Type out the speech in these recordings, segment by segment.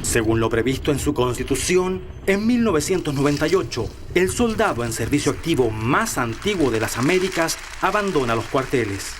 Según lo previsto en su Constitución, en 1998, el soldado en servicio activo más antiguo de las Américas abandona los cuarteles.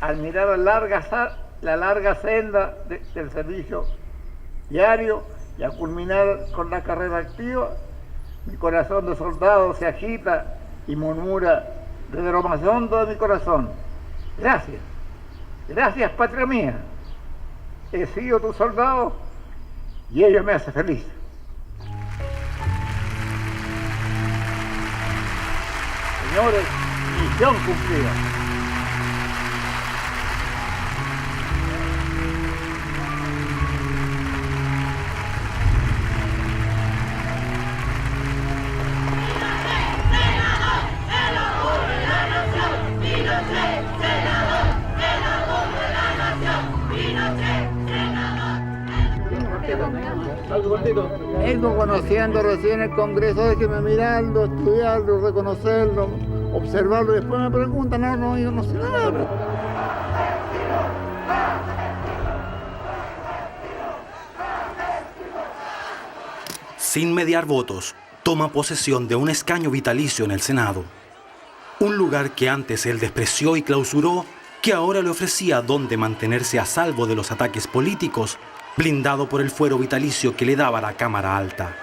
Al mirar la larga senda del servicio diario y al culminar con la carrera activa, mi corazón de soldado se agita y murmura desde lo más hondo de mi corazón: gracias, gracias patria mía, he sido tu soldado y ello me hace feliz. Señores, misión cumplida. Vengo conociendo recién el Congreso, déjeme mirarlo, estudiarlo, reconocerlo, observarlo, y después me preguntan, no, yo no sé nada. Sin mediar votos, toma posesión de un escaño vitalicio en el Senado. Un lugar que antes él despreció y clausuró, que ahora le ofrecía donde mantenerse a salvo de los ataques políticos, blindado por el fuero vitalicio que le daba la Cámara Alta.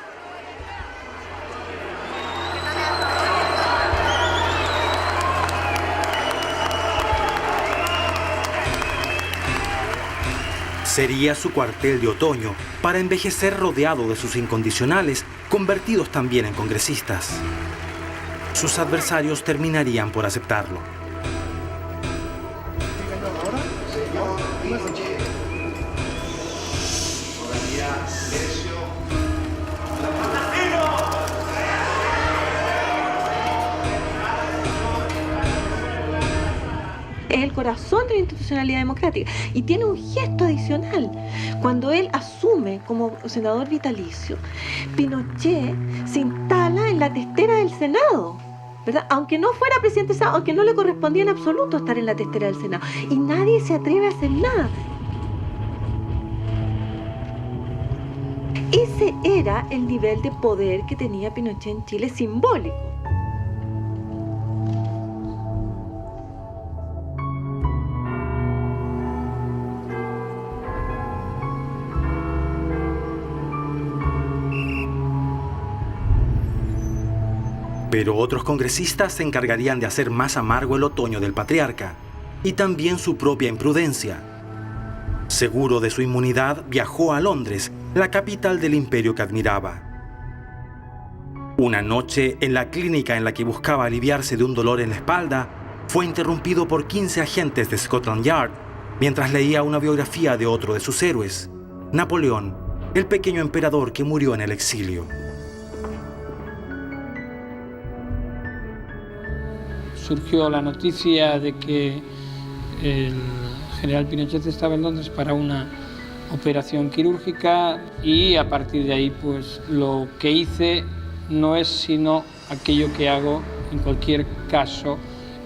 Sería su cuartel de otoño para envejecer rodeado de sus incondicionales, convertidos también en congresistas. Sus adversarios terminarían por aceptarlo. Es el corazón de la institucionalidad democrática y tiene un gesto adicional. Cuando él asume como senador vitalicio, Pinochet se instala en la testera del Senado, ¿verdad? Aunque no fuera presidente del Senado, aunque no le correspondía en absoluto estar en la testera del Senado, y nadie se atreve a hacer nada. Ese era el nivel de poder que tenía Pinochet en Chile, simbólico. Pero otros congresistas se encargarían de hacer más amargo el otoño del patriarca y también su propia imprudencia. Seguro de su inmunidad, viajó a Londres, la capital del imperio que admiraba. Una noche, en la clínica en la que buscaba aliviarse de un dolor en la espalda, fue interrumpido por 15 agentes de Scotland Yard mientras leía una biografía de otro de sus héroes, Napoleón, el pequeño emperador que murió en el exilio. Surgió la noticia de que el general Pinochet estaba en Londres para una operación quirúrgica y a partir de ahí pues lo que hice no es sino aquello que hago en cualquier caso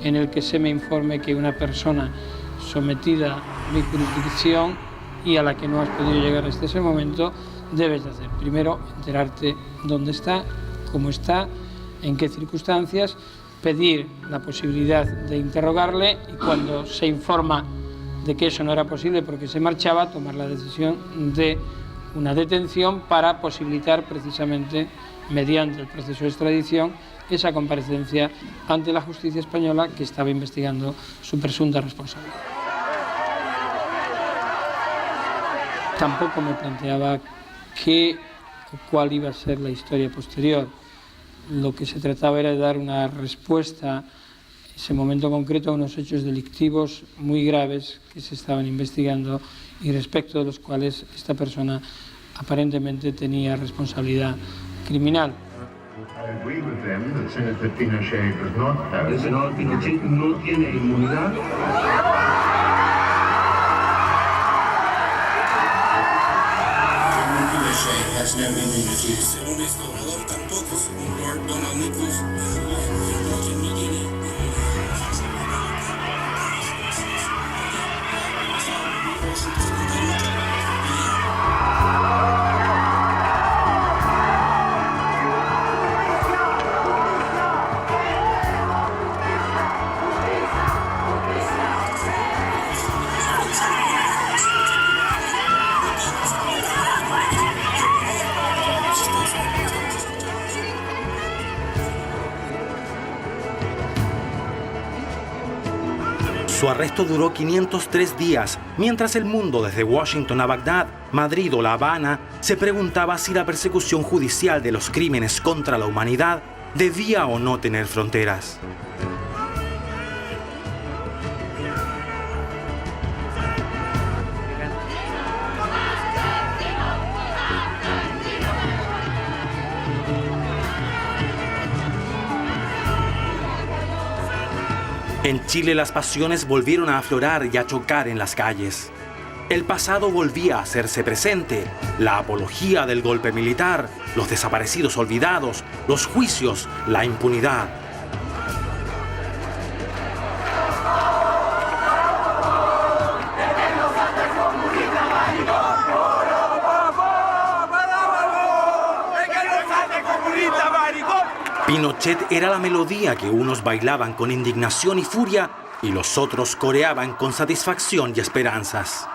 en el que se me informe que una persona sometida a mi jurisdicción y a la que no has podido llegar hasta ese momento debes de hacer. Primero, enterarte dónde está, cómo está, en qué circunstancias, pedir la posibilidad de interrogarle y cuando se informa de que eso no era posible porque se marchaba, tomar la decisión de una detención para posibilitar precisamente, mediante el proceso de extradición, esa comparecencia ante la justicia española que estaba investigando su presunta responsabilidad. tampoco me planteaba qué o cuál iba a ser la historia posterior. Lo que se trataba era de dar una respuesta en ese momento concreto a unos hechos delictivos muy graves que se estaban investigando y respecto de los cuales esta persona aparentemente tenía responsabilidad criminal. El senador Pinochet no tiene inmunidad. Has no immunity. Según este orador tampoco, según Lord Donald Nichols, no tiene. Su arresto duró 503 días, mientras el mundo desde Washington a Bagdad, Madrid o La Habana se preguntaba si la persecución judicial de los crímenes contra la humanidad debía o no tener fronteras. En Chile las pasiones volvieron a aflorar y a chocar en las calles. El pasado volvía a hacerse presente, la apología del golpe militar, los desaparecidos olvidados, los juicios, la impunidad. Pinochet era la melodía que unos bailaban con indignación y furia y los otros coreaban con satisfacción y esperanzas.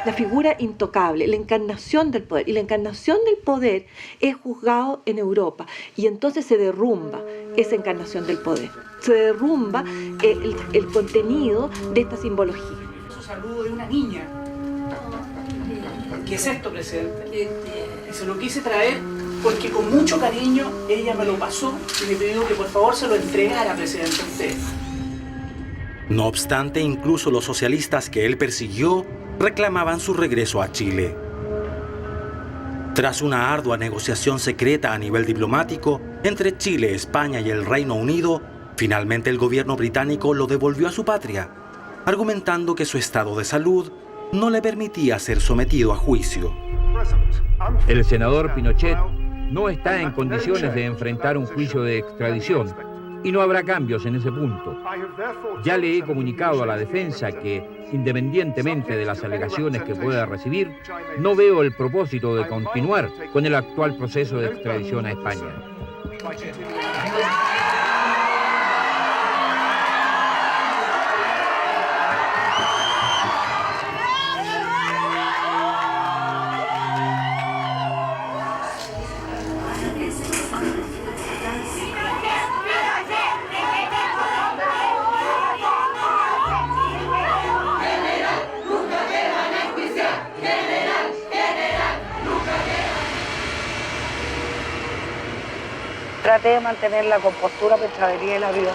La figura intocable, la encarnación del poder. Y la encarnación del poder es juzgado en Europa. Y entonces se derrumba esa encarnación del poder. Se derrumba el contenido de esta simbología. Su saludo de una niña. ¿Qué es esto, presidente? Y se lo quise traer porque con mucho cariño ella me lo pasó y me pidió que por favor se lo entregara, presidente, a usted. No obstante, incluso los socialistas que él persiguió reclamaban su regreso a Chile. Tras una ardua negociación secreta a nivel diplomático entre Chile, España y el Reino Unido, finalmente el gobierno británico lo devolvió a su patria, argumentando que su estado de salud no le permitía ser sometido a juicio. El senador Pinochet no está en condiciones de enfrentar un juicio de extradición y no habrá cambios en ese punto. Ya le he comunicado a la defensa que, independientemente de las alegaciones que pueda recibir, no veo el propósito de continuar con el actual proceso de extradición a España. Traté de mantener la compostura mientras venía el avión,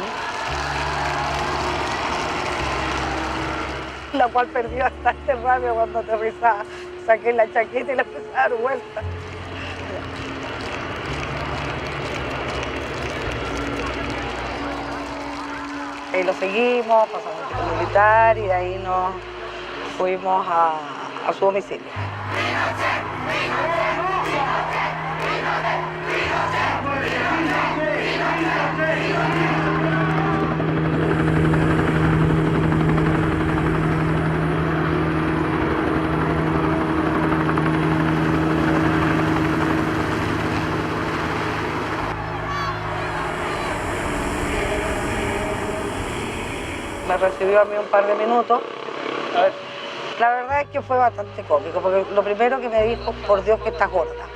la cual perdí bastante rápido cuando aterrizaba. Saqué la chaqueta y la empecé a dar vuelta. Y lo seguimos, pasamos al militar y de ahí nos fuimos a su domicilio. me recibió a mí un par de minutos. A ver. La verdad es que fue bastante cómico, porque lo primero que me dijo, por Dios que estás gorda.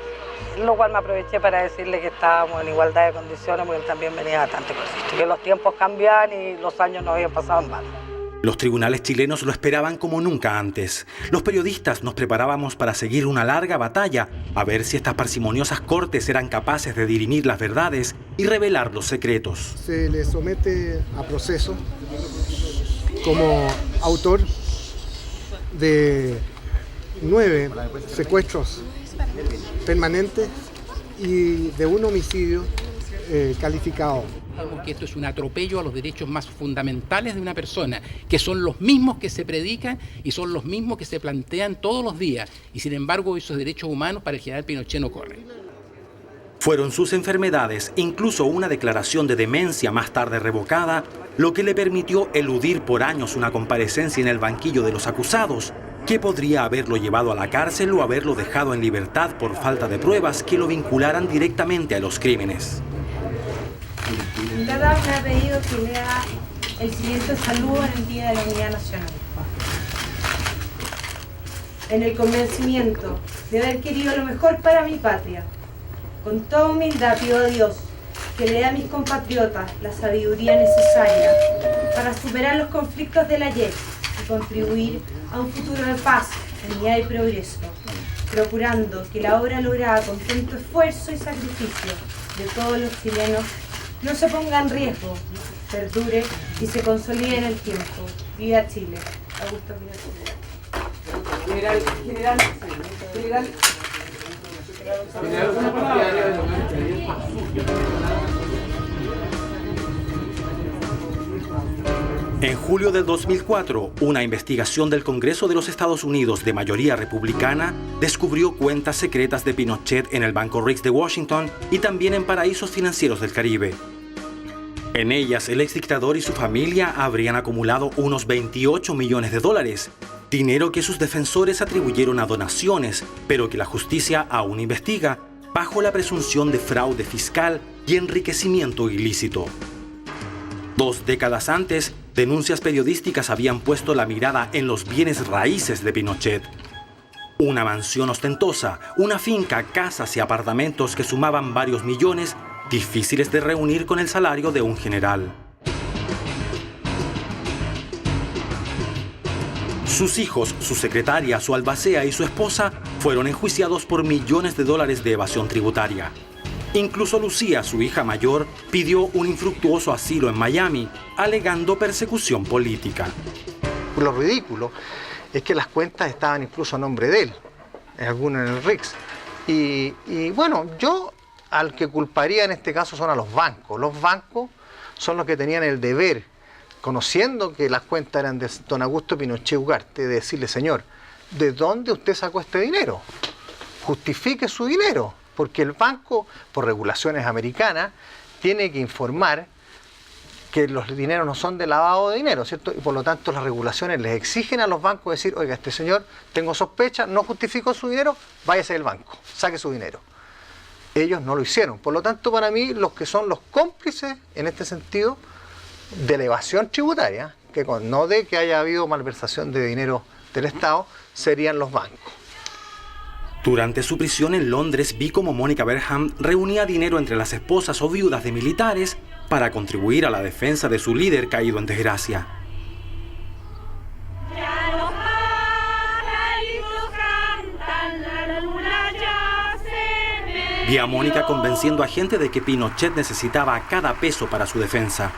Lo cual me aproveché para decirle que estábamos en igualdad de condiciones, porque él también venía bastante consciente, que los tiempos cambian y los años no habían pasado en vano. Los tribunales chilenos lo esperaban como nunca antes. Los periodistas nos preparábamos para seguir una larga batalla, a ver si estas parsimoniosas cortes eran capaces de dirimir las verdades y revelar los secretos. Se le somete a proceso como autor de 9 secuestros permanentes y de un homicidio calificado. Porque esto es un atropello a los derechos más fundamentales de una persona, que son los mismos que se predican y son los mismos que se plantean todos los días. Y sin embargo, esos derechos humanos para el general Pinochet no corren. Fueron sus enfermedades, incluso una declaración de demencia más tarde revocada, lo que le permitió eludir por años una comparecencia en el banquillo de los acusados, que podría haberlo llevado a la cárcel o haberlo dejado en libertad por falta de pruebas que lo vincularan directamente a los crímenes. Dada me ha pedido que lea el siguiente saludo en el Día de la Unidad Nacional. En el convencimiento de haber querido lo mejor para mi patria, con toda humildad pido a Dios que le dé a mis compatriotas la sabiduría necesaria para superar los conflictos del ayer y contribuir a un futuro de paz, unidad y progreso, procurando que la obra lograda con tanto esfuerzo y sacrificio de todos los chilenos no se ponga en riesgo, perdure y se consolide en el tiempo. ¡Viva Chile! Augusto Pinochet. General. En julio del 2004, una investigación del Congreso de los Estados Unidos de mayoría republicana descubrió cuentas secretas de Pinochet en el Banco Riggs de Washington y también en paraísos financieros del Caribe. En ellas, el exdictador y su familia habrían acumulado unos 28 millones de dólares, dinero que sus defensores atribuyeron a donaciones, pero que la justicia aún investiga bajo la presunción de fraude fiscal y enriquecimiento ilícito. 2 décadas antes, denuncias periodísticas habían puesto la mirada en los bienes raíces de Pinochet. Una mansión ostentosa, una finca, casas y apartamentos que sumaban varios millones, difíciles de reunir con el salario de un general. Sus hijos, su secretaria, su albacea y su esposa fueron enjuiciados por millones de dólares de evasión tributaria. Incluso Lucía, su hija mayor, pidió un infructuoso asilo en Miami, alegando persecución política. Lo ridículo es que las cuentas estaban incluso a nombre de él, algunas en el Riggs. Y bueno, yo al que culparía en este caso son a los bancos. Los bancos son los que tenían el deber, conociendo que las cuentas eran de don Augusto Pinochet Ugarte, de decirle, señor, ¿de dónde usted sacó este dinero? Justifique su dinero. Porque el banco, por regulaciones americanas, tiene que informar que los dineros no son de lavado de dinero, ¿cierto? Y por lo tanto las regulaciones les exigen a los bancos decir, oiga, este señor, tengo sospecha, no justificó su dinero, váyase del banco, saque su dinero. Ellos no lo hicieron. Por lo tanto, para mí, los que son los cómplices, en este sentido, de la evasión tributaria, que no de que haya habido malversación de dinero del Estado, serían los bancos. Durante su prisión en Londres, vi cómo Mónica Bergham reunía dinero entre las esposas o viudas de militares para contribuir a la defensa de su líder caído en desgracia. Vi a Mónica convenciendo a gente de que Pinochet necesitaba cada peso para su defensa.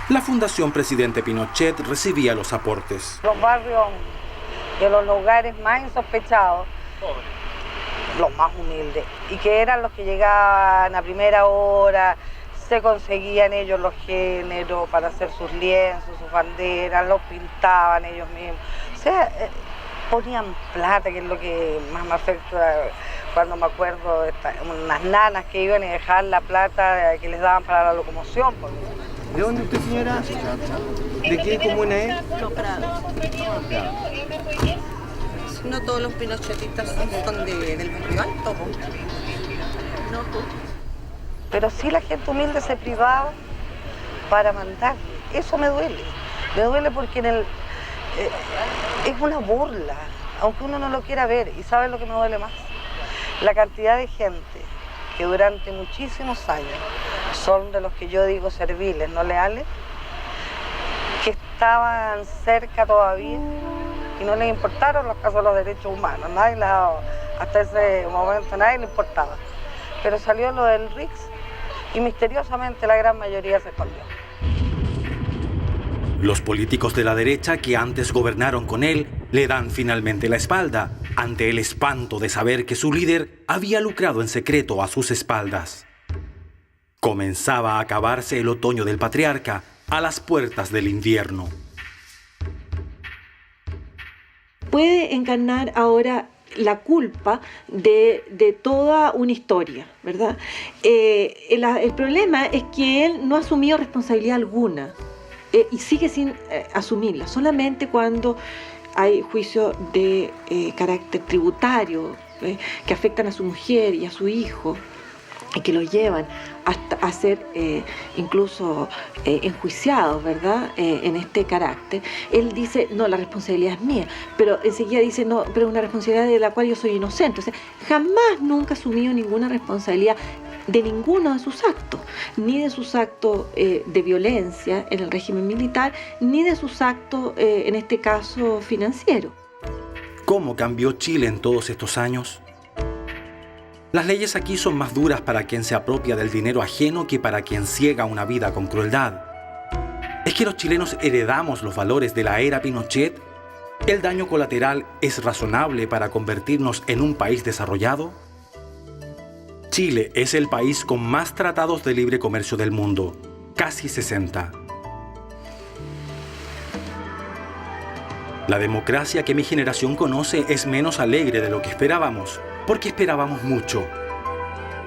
La Fundación Presidente Pinochet recibía los aportes. Los barrios de los lugares más insospechados, los más humildes, y que eran los que llegaban a primera hora, se conseguían ellos los géneros para hacer sus lienzos, sus banderas, los pintaban ellos mismos. O sea, ponían plata, que es lo que más me afecta cuando me acuerdo de unas nanas que iban y dejaban la plata que les daban para la locomoción. ¿De dónde usted, señora? ¿De qué comuna es? Los Prados. No todos los pinochetistas son del barrio alto. No, pero sí la gente humilde se privaba para mandar. Eso me duele. Me duele porque es una burla, aunque uno no lo quiera ver. ¿Y sabe lo que me duele más? La cantidad de gente que durante muchísimos años son de los que yo digo serviles, no leales, que estaban cerca todavía y no les importaron los casos de los derechos humanos. Hasta ese momento nadie le importaba. Pero salió lo del RICS y misteriosamente la gran mayoría se escondió. Los políticos de la derecha que antes gobernaron con él le dan finalmente la espalda ante el espanto de saber que su líder había lucrado en secreto a sus espaldas. Comenzaba a acabarse el otoño del patriarca a las puertas del invierno. Puede encarnar ahora la culpa de toda una historia, ¿verdad? El problema es que él no ha asumido responsabilidad alguna y sigue sin asumirla, solamente cuando hay juicios de carácter tributario que afectan a su mujer y a su hijo y que los llevan hasta a ser incluso enjuiciados, ¿verdad? En este carácter. Él dice, no, la responsabilidad es mía, pero enseguida dice, no, pero es una responsabilidad de la cual yo soy inocente. O sea, jamás nunca ha asumido ninguna responsabilidad de ninguno de sus actos, ni de sus actos de violencia en el régimen militar, ni de sus actos, en este caso, financieros. ¿Cómo cambió Chile en todos estos años? Las leyes aquí son más duras para quien se apropia del dinero ajeno que para quien ciega una vida con crueldad. ¿Es que los chilenos heredamos los valores de la era Pinochet? ¿El daño colateral es razonable para convertirnos en un país desarrollado? Chile es el país con más tratados de libre comercio del mundo, casi 60. La democracia que mi generación conoce es menos alegre de lo que esperábamos, porque esperábamos mucho.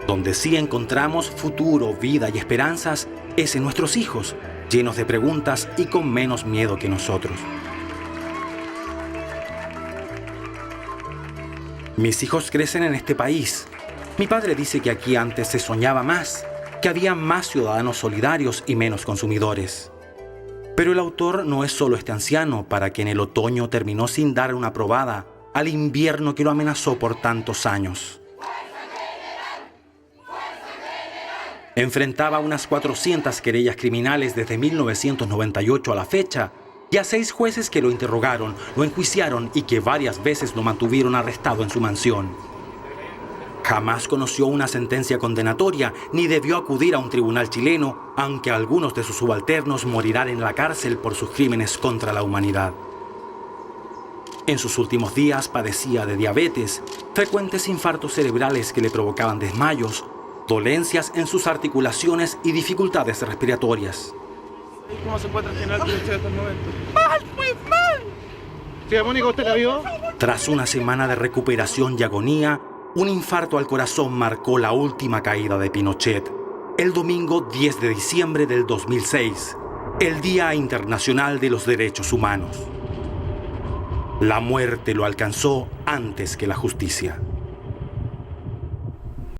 Donde sí encontramos futuro, vida y esperanzas es en nuestros hijos, llenos de preguntas y con menos miedo que nosotros. Mis hijos crecen en este país. Mi padre dice que aquí antes se soñaba más, que había más ciudadanos solidarios y menos consumidores. Pero el autor no es solo este anciano para que en el otoño terminó sin dar una probada al invierno que lo amenazó por tantos años. Enfrentaba unas 400 querellas criminales desde 1998 a la fecha y a 6 jueces que lo interrogaron, lo enjuiciaron y que varias veces lo mantuvieron arrestado en su mansión. Jamás conoció una sentencia condenatoria ni debió acudir a un tribunal chileno, aunque algunos de sus subalternos morirán en la cárcel por sus crímenes contra la humanidad. En sus últimos días padecía de diabetes, frecuentes infartos cerebrales que le provocaban desmayos, dolencias en sus articulaciones y dificultades respiratorias. ¿Cómo se encuentra el general Pinochet en estos momentos? ¡Mal, muy mal! Tía Mónica, ¿usted la vio? Tras una semana de recuperación y agonía, un infarto al corazón marcó la última caída de Pinochet, el domingo 10 de diciembre del 2006, el Día Internacional de los Derechos Humanos. La muerte lo alcanzó antes que la justicia.